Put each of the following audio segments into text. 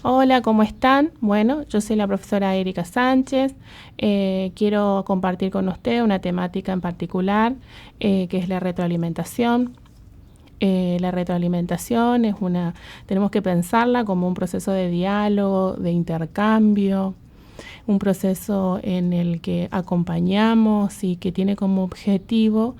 Hola, ¿cómo están? Bueno, yo soy la profesora Erika Sánchez. Quiero compartir con usted una temática en particular, que es la retroalimentación. La retroalimentación tenemos que pensarla como un proceso de diálogo, de intercambio, un proceso en el que acompañamos y que tiene como objetivo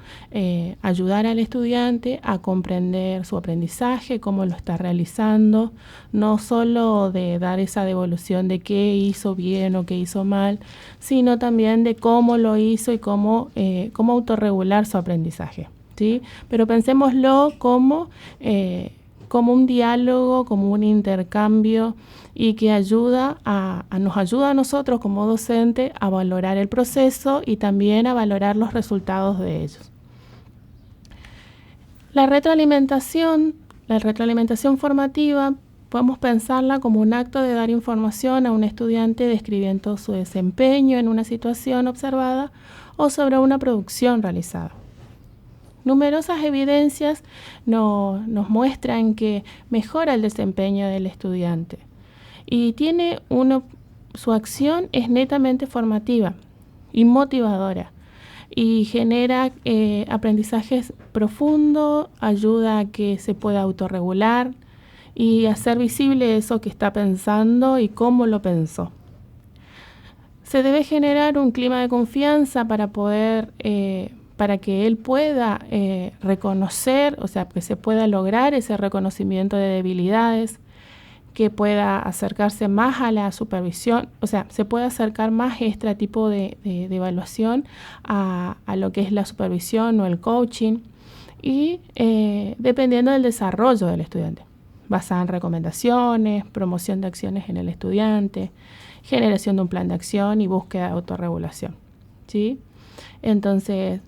ayudar al estudiante a comprender su aprendizaje, cómo lo está realizando, no solo de dar esa devolución de qué hizo bien o qué hizo mal, sino también de cómo lo hizo y cómo autorregular su aprendizaje, ¿sí? Pero pensémoslo como un diálogo, como un intercambio, y que nos ayuda a nosotros como docente a valorar el proceso y también a valorar los resultados de ellos. La retroalimentación formativa, podemos pensarla como un acto de dar información a un estudiante describiendo su desempeño en una situación observada o sobre una producción realizada. Numerosas evidencias nos muestran que mejora el desempeño del estudiante y su acción es netamente formativa y motivadora y genera aprendizajes profundos, ayuda a que se pueda autorregular y hacer visible eso que está pensando y cómo lo pensó. Se debe generar un clima de confianza para que él pueda reconocer, o sea, que se pueda lograr ese reconocimiento de debilidades, que pueda acercarse más a la supervisión, o sea, se puede acercar más este tipo de evaluación a lo que es la supervisión o el coaching, y dependiendo del desarrollo del estudiante, basada en recomendaciones, promoción de acciones en el estudiante, generación de un plan de acción y búsqueda de autorregulación, ¿sí? Entonces,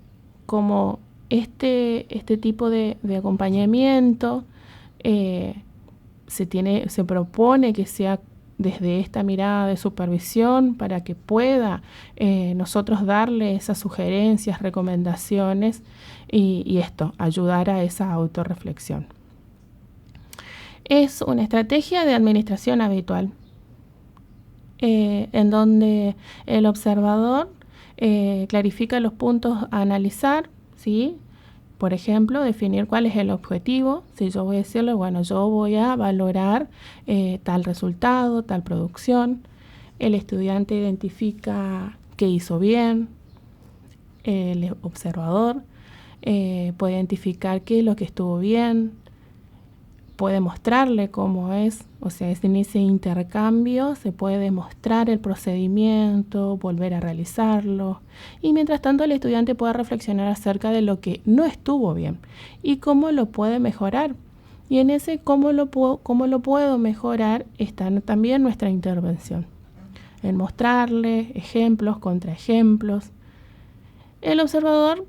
como este tipo de acompañamiento se propone que sea desde esta mirada de supervisión para que pueda nosotros darle esas sugerencias, recomendaciones y ayudar a esa autorreflexión. Es una estrategia de administración habitual en donde el observador clarifica los puntos a analizar, ¿sí? Por ejemplo, definir cuál es el objetivo. Si yo voy a decirle, bueno, yo voy a valorar tal resultado, tal producción. El estudiante identifica qué hizo bien. El observador puede identificar qué es lo que estuvo bien. Puede mostrarle cómo es, o sea, en ese intercambio se puede mostrar el procedimiento, volver a realizarlo, y mientras tanto el estudiante puede reflexionar acerca de lo que no estuvo bien y cómo lo puede mejorar. Y en ese cómo lo puedo mejorar está también nuestra intervención, en mostrarle ejemplos, contraejemplos. El observador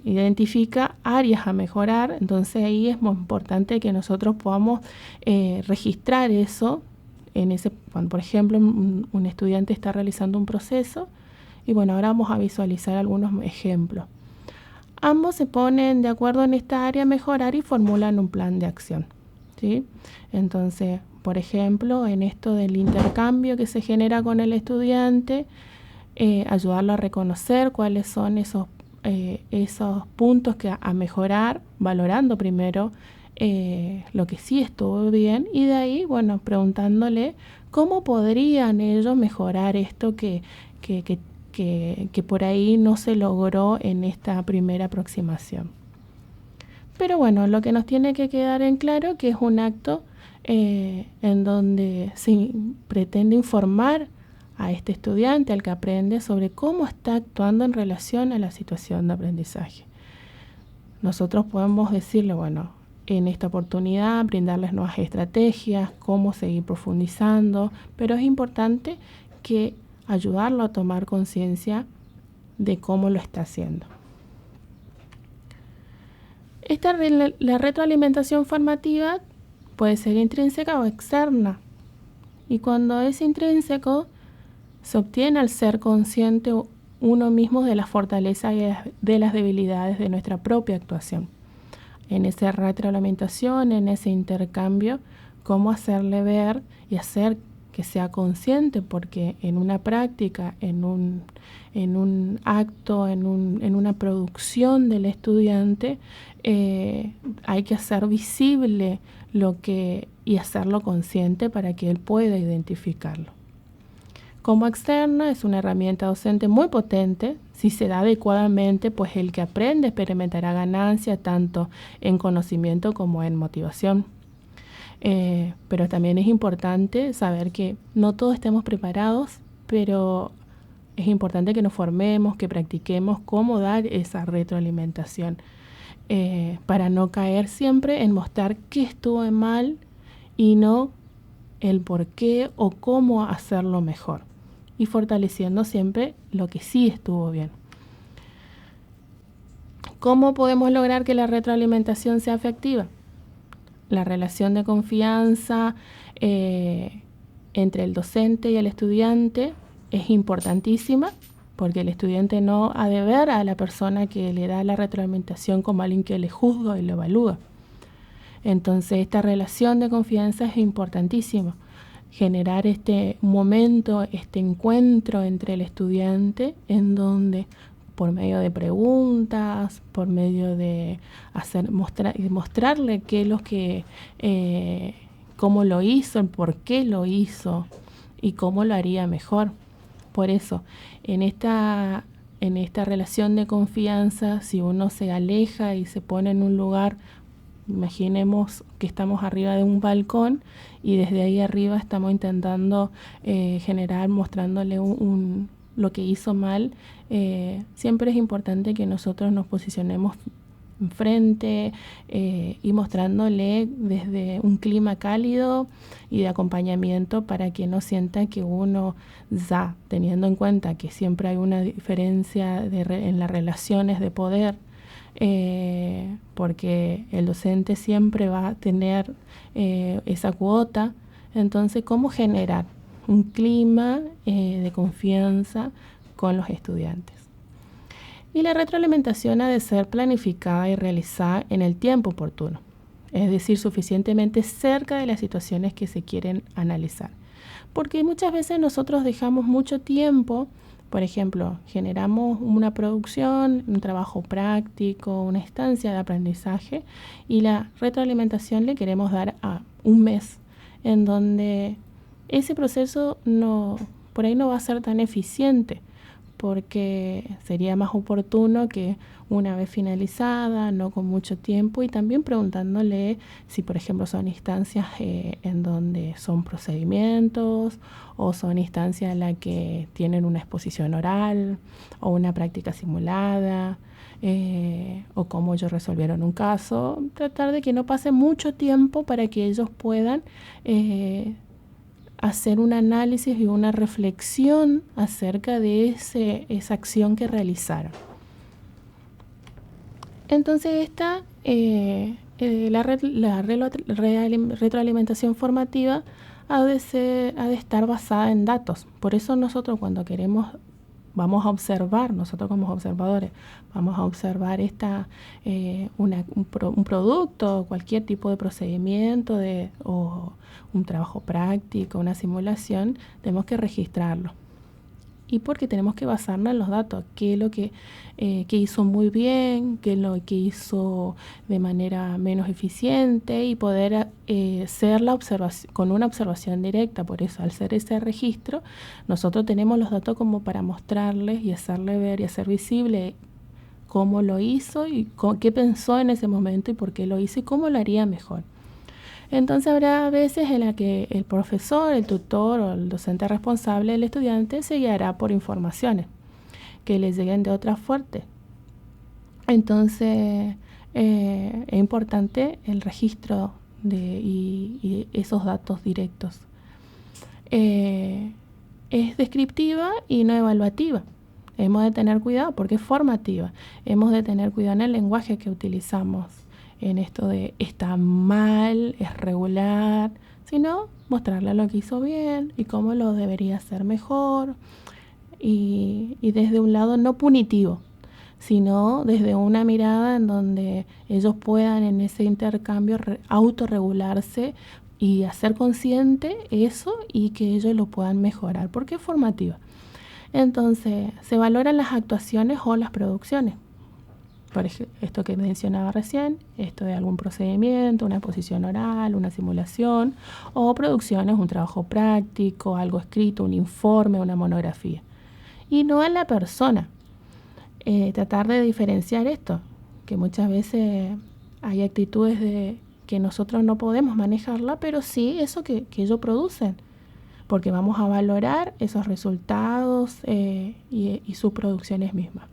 identifica áreas a mejorar, entonces ahí es muy importante que nosotros podamos registrar eso, cuando por ejemplo un estudiante está realizando un proceso, y bueno, ahora vamos a visualizar algunos ejemplos. Ambos se ponen de acuerdo en esta área a mejorar y formulan un plan de acción, ¿sí? Entonces, por ejemplo, en esto del intercambio que se genera con el estudiante, ayudarlo a reconocer cuáles son esos puntos a mejorar, valorando primero lo que sí estuvo bien, y de ahí, bueno, preguntándole cómo podrían ellos mejorar esto que por ahí no se logró en esta primera aproximación. Pero bueno, lo que nos tiene que quedar en claro que es un acto en donde se pretende informar a este estudiante, al que aprende, sobre cómo está actuando en relación a la situación de aprendizaje. Nosotros podemos decirle, bueno, en esta oportunidad brindarles nuevas estrategias, cómo seguir profundizando, pero es importante que ayudarlo a tomar conciencia de cómo lo está haciendo. La retroalimentación formativa puede ser intrínseca o externa, y cuando es intrínseco se obtiene al ser consciente uno mismo de las fortalezas y de las debilidades de nuestra propia actuación. En esa retroalimentación, en ese intercambio, cómo hacerle ver y hacer que sea consciente, porque en una práctica, en un acto, en una producción del estudiante, hay que hacer visible y hacerlo consciente para que él pueda identificarlo. Como externa es una herramienta docente muy potente. Si se da adecuadamente, pues el que aprende experimentará ganancia tanto en conocimiento como en motivación. Pero también es importante saber que no todos estemos preparados, pero es importante que nos formemos, que practiquemos cómo dar esa retroalimentación, para no caer siempre en mostrar qué estuvo mal y no el por qué o cómo hacerlo mejor, y fortaleciendo siempre lo que sí estuvo bien. ¿Cómo podemos lograr que la retroalimentación sea efectiva? La relación de confianza entre el docente y el estudiante es importantísima, porque el estudiante no ha de ver a la persona que le da la retroalimentación como alguien que le juzga y lo evalúa. Entonces, esta relación de confianza es importantísima. Generar este momento, este encuentro entre el estudiante, en donde por medio de preguntas, por medio de mostrarle qué es lo que, cómo lo hizo, el por qué lo hizo y cómo lo haría mejor. Por eso, en esta relación de confianza, si uno se aleja y se pone en un lugar, imaginemos que estamos arriba de un balcón y desde ahí arriba estamos intentando mostrándole lo que hizo mal. Siempre es importante que nosotros nos posicionemos enfrente y mostrándole desde un clima cálido y de acompañamiento, para que no sienta que uno ya, teniendo en cuenta que siempre hay una diferencia en las relaciones de poder, porque el docente siempre va a tener esa cuota. Entonces, ¿cómo generar un clima de confianza con los estudiantes? Y la retroalimentación ha de ser planificada y realizada en el tiempo oportuno, es decir, suficientemente cerca de las situaciones que se quieren analizar. Porque muchas veces nosotros dejamos mucho tiempo. Por ejemplo, generamos una producción, un trabajo práctico, una instancia de aprendizaje, y la retroalimentación le queremos dar a un mes, en donde ese proceso por ahí no va a ser tan eficiente, porque sería más oportuno que una vez finalizada, no con mucho tiempo, y también preguntándole si, por ejemplo, son instancias en donde son procedimientos, o son instancias en las que tienen una exposición oral o una práctica simulada, o cómo ellos resolvieron un caso. Tratar de que no pase mucho tiempo para que ellos puedan hacer un análisis y una reflexión acerca de esa acción que realizaron. Entonces la retroalimentación formativa ha de estar basada en datos. Por eso nosotros, cuando vamos a observar, nosotros como observadores, vamos a observar un producto, cualquier tipo de procedimiento o un trabajo práctico, una simulación, tenemos que registrarlo. Y porque tenemos que basarnos en los datos, qué es lo que hizo muy bien, qué es lo que hizo de manera menos eficiente, y poder ser con una observación directa. Por eso, al ser ese registro, nosotros tenemos los datos como para mostrarles y hacerle ver y hacer visible cómo lo hizo y qué pensó en ese momento y por qué lo hizo y cómo lo haría mejor. Entonces habrá veces en las que el profesor, el tutor o el docente responsable del estudiante se guiará por informaciones que le lleguen de otra fuente. Entonces es importante el registro y esos datos directos. Es descriptiva y no evaluativa. Hemos de tener cuidado porque es formativa. Hemos de tener cuidado en el lenguaje que utilizamos, en esto de está mal, es regular, sino mostrarle lo que hizo bien y cómo lo debería hacer mejor, y desde un lado no punitivo, sino desde una mirada en donde ellos puedan en ese intercambio autorregularse y hacer consciente eso y que ellos lo puedan mejorar, porque es formativa. Entonces, se valoran las actuaciones o las producciones. Por ejemplo, esto que mencionaba recién, esto de algún procedimiento, una exposición oral, una simulación, o producciones, un trabajo práctico, algo escrito, un informe, una monografía. Y no a la persona. Tratar de diferenciar esto, que muchas veces hay actitudes que nosotros no podemos manejarla, pero sí eso que ellos producen, porque vamos a valorar esos resultados y sus producciones mismas.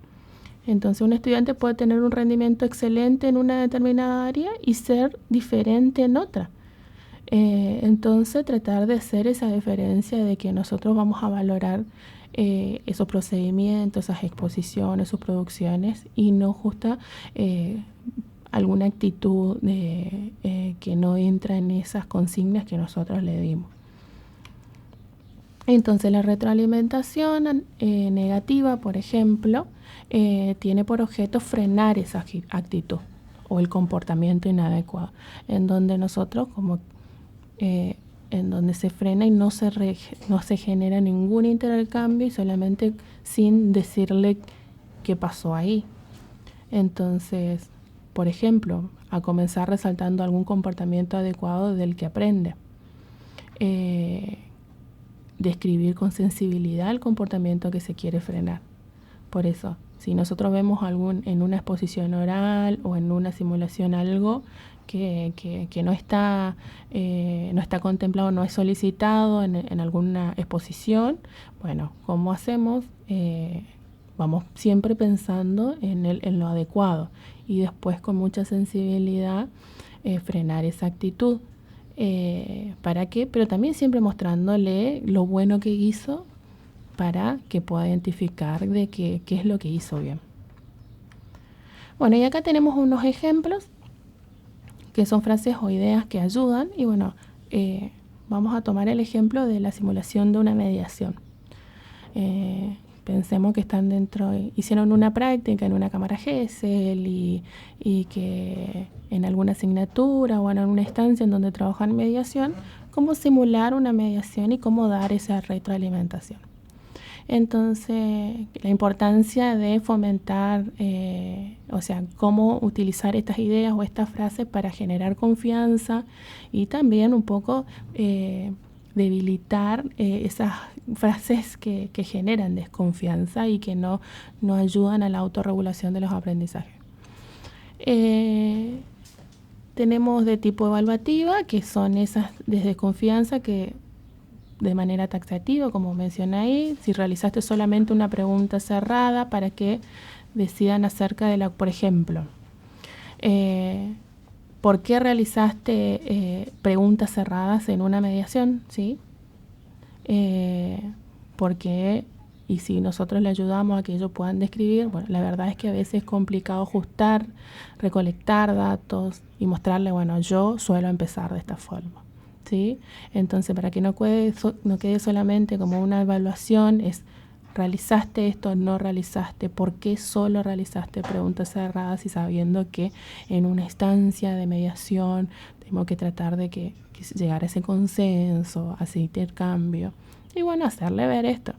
Entonces un estudiante puede tener un rendimiento excelente en una determinada área y ser diferente en otra. Entonces tratar de hacer esa diferencia de que nosotros vamos a valorar esos procedimientos, esas exposiciones, sus producciones y no justa alguna actitud que no entra en esas consignas que nosotros le dimos. Entonces la retroalimentación negativa, por ejemplo, tiene por objeto frenar esa actitud o el comportamiento inadecuado, en donde nosotros en donde se frena y no se genera ningún intercambio y solamente sin decirle qué pasó ahí. Entonces, por ejemplo, a comenzar resaltando algún comportamiento adecuado del que aprende. Describir con sensibilidad el comportamiento que se quiere frenar. Por eso, si nosotros vemos en una exposición oral o en una simulación algo que no está contemplado, no es solicitado en alguna exposición, bueno, ¿cómo hacemos? Vamos siempre pensando en lo adecuado y después con mucha sensibilidad frenar esa actitud. ¿Para qué? Pero también siempre mostrándole lo bueno que hizo para que pueda identificar de qué es lo que hizo bien. Bueno, y acá tenemos unos ejemplos que son frases o ideas que ayudan y bueno, vamos a tomar el ejemplo de la simulación de una mediación. Pensemos que están hicieron una práctica en una cámara Gesell y que en alguna asignatura o en alguna instancia en donde trabajan mediación, cómo simular una mediación y cómo dar esa retroalimentación. Entonces, la importancia de fomentar, cómo utilizar estas ideas o estas frases para generar confianza y también un poco debilitar esas frases que generan desconfianza y que no ayudan a la autorregulación de los aprendizajes. Tenemos de tipo evaluativa, que son esas de desconfianza que de manera taxativa, como mencioné ahí, si realizaste solamente una pregunta cerrada para que decidan acerca de por ejemplo, ¿por qué realizaste preguntas cerradas en una mediación? ¿Sí? Porque, y si nosotros le ayudamos a que ellos puedan describir, bueno, la verdad es que a veces es complicado ajustar, recolectar datos y mostrarle, bueno, yo suelo empezar de esta forma. ¿Sí? Entonces, para que no quede solamente como una evaluación, es ¿realizaste esto o no realizaste? ¿Por qué solo realizaste preguntas cerradas y sabiendo que en una instancia de mediación tenemos que tratar de que llegar a ese consenso, a ese intercambio? Y bueno, hacerle ver esto.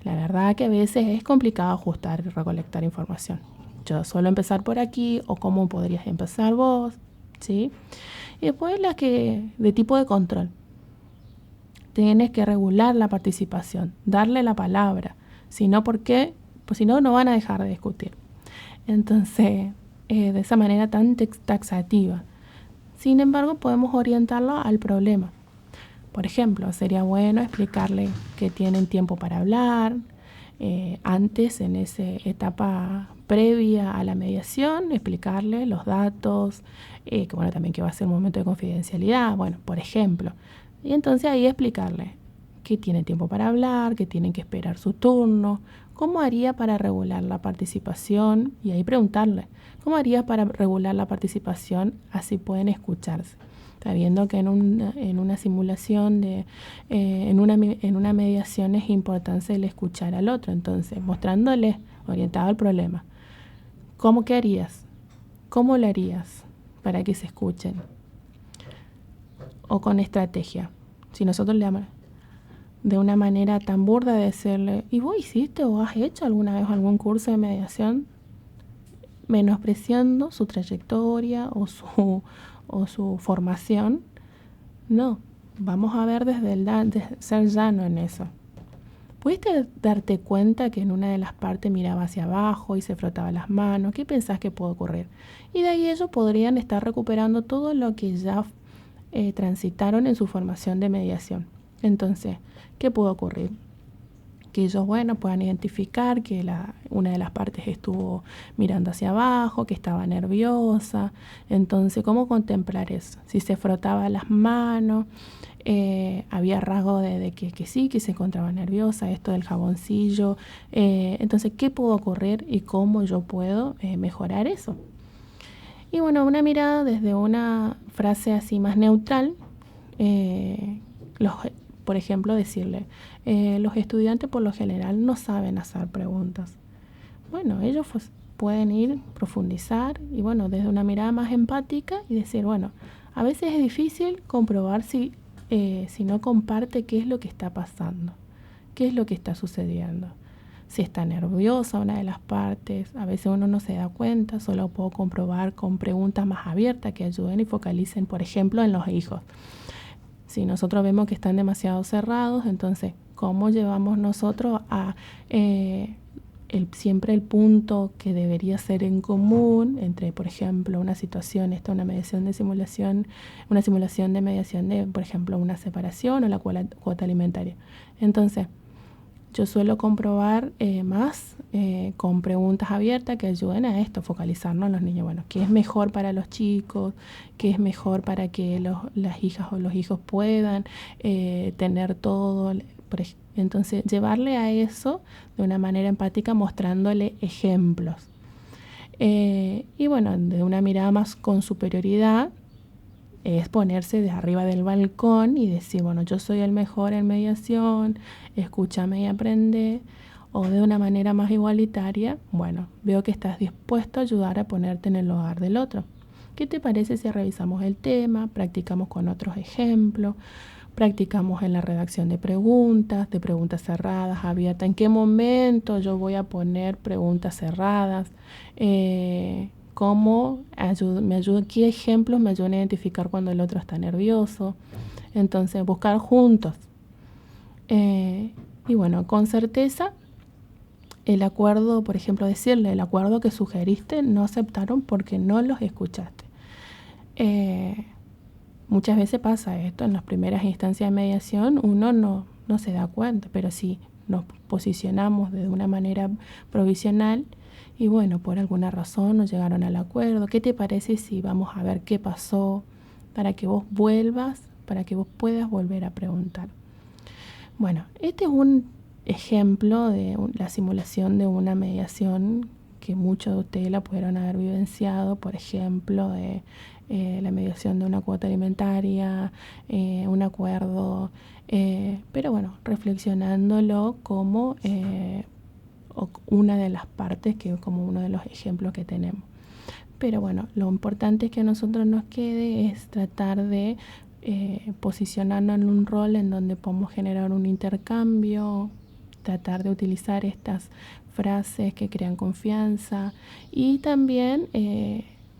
La verdad que a veces es complicado ajustar y recolectar información. Yo suelo empezar por aquí o cómo podrías empezar vos, ¿sí? Y después las que de tipo de control. Tienes que regular la participación, darle la palabra. Si no, ¿por qué? Pues si no, no van a dejar de discutir. Entonces, de esa manera tan taxativa. Sin embargo, podemos orientarlo al problema. Por ejemplo, sería bueno explicarle que tienen tiempo para hablar. Antes, en esa etapa previa a la mediación, explicarle los datos, que bueno, también que va a ser un momento de confidencialidad, bueno, por ejemplo. Y entonces ahí explicarle que tienen tiempo para hablar, que tienen que esperar su turno, cómo haría para regular la participación, y ahí preguntarle, ¿cómo haría para regular la participación? Así pueden escucharse. Sabiendo que en una simulación, en una mediación es importante el escuchar al otro. Entonces, mostrándole, orientado al problema, ¿qué harías? ¿Cómo lo harías para que se escuchen? o con estrategia. Si nosotros le damos de una manera tan burda de decirle, ¿y vos hiciste o has hecho alguna vez algún curso de mediación? Menospreciando su trayectoria o su formación. No, vamos a ver desde ser llano en eso. ¿Pudiste darte cuenta que en una de las partes miraba hacia abajo y se frotaba las manos? ¿Qué pensás que puede ocurrir? Y de ahí ellos podrían estar recuperando todo lo que ya transitaron en su formación de mediación. Entonces, ¿qué puede ocurrir? Que ellos, puedan identificar que una de las partes estuvo mirando hacia abajo, que estaba nerviosa. Entonces, ¿cómo contemplar eso? Si se frotaba las manos, había rasgo de que sí, que se encontraba nerviosa, esto del jaboncillo. Entonces, ¿qué pudo ocurrir y cómo yo puedo mejorar eso? Y una mirada desde una frase así más neutral, por ejemplo, decirle, los estudiantes por lo general no saben hacer preguntas. Ellos pueden ir, profundizar y desde una mirada más empática y decir, a veces es difícil comprobar si no comparte qué es lo que está pasando, qué es lo que está sucediendo. Si está nerviosa una de las partes, a veces uno no se da cuenta, solo puedo comprobar con preguntas más abiertas que ayuden y focalicen, por ejemplo, en los hijos. Si nosotros vemos que están demasiado cerrados, entonces, ¿cómo llevamos nosotros a siempre el punto que debería ser en común entre, por ejemplo, una situación, una mediación de simulación, una simulación de mediación de, por ejemplo, una separación o la cuota alimentaria? Entonces, yo suelo comprobar más con preguntas abiertas que ayuden a esto, focalizarnos en los niños. ¿Qué es mejor para los chicos? ¿Qué es mejor para que las hijas o los hijos puedan tener todo? Entonces, llevarle a eso de una manera empática, mostrándole ejemplos. De una mirada más con superioridad, es ponerse de arriba del balcón y decir, yo soy el mejor en mediación, escúchame y aprende. O de una manera más igualitaria, veo que estás dispuesto a ayudar a ponerte en el lugar del otro. ¿Qué te parece si revisamos el tema, practicamos con otros ejemplos, practicamos en la redacción de preguntas cerradas, abiertas? ¿En qué momento yo voy a poner preguntas cerradas? ¿Cómo qué ejemplos me ayudan a identificar cuando el otro está nervioso? Entonces, buscar juntos. Con certeza, el acuerdo, por ejemplo, decirle, el acuerdo que sugeriste no aceptaron porque no los escuchaste. Muchas veces pasa esto, en las primeras instancias de mediación uno no se da cuenta, pero si nos posicionamos de una manera provisional y por alguna razón no llegaron al acuerdo, ¿qué te parece si vamos a ver qué pasó para que vos vuelvas, para que vos puedas volver a preguntar? Este es un ejemplo de la simulación de una mediación que muchos de ustedes la pudieron haber vivenciado, por ejemplo, de la mediación de una cuota alimentaria, un acuerdo, pero reflexionándolo como una de las partes, que como uno de los ejemplos que tenemos. Pero lo importante es que a nosotros nos quede es tratar de posicionarnos en un rol en donde podemos generar un intercambio, tratar de utilizar estas frases que crean confianza y también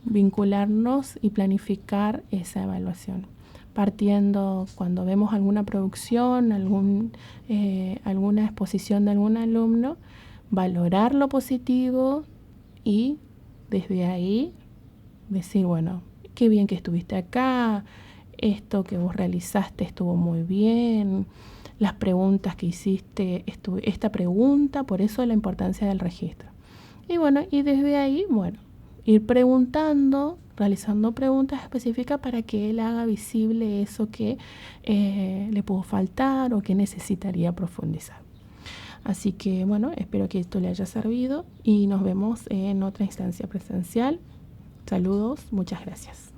vincularnos y planificar esa evaluación. Partiendo cuando vemos alguna producción, alguna exposición de algún alumno, valorar lo positivo y desde ahí decir, qué bien que estuviste acá, esto que vos realizaste estuvo muy bien, las preguntas que hiciste, esta pregunta, por eso la importancia del registro. Y desde ahí, ir preguntando, realizando preguntas específicas para que él haga visible eso que le pudo faltar o que necesitaría profundizar. Así que, espero que esto le haya servido y nos vemos en otra instancia presencial. Saludos, muchas gracias.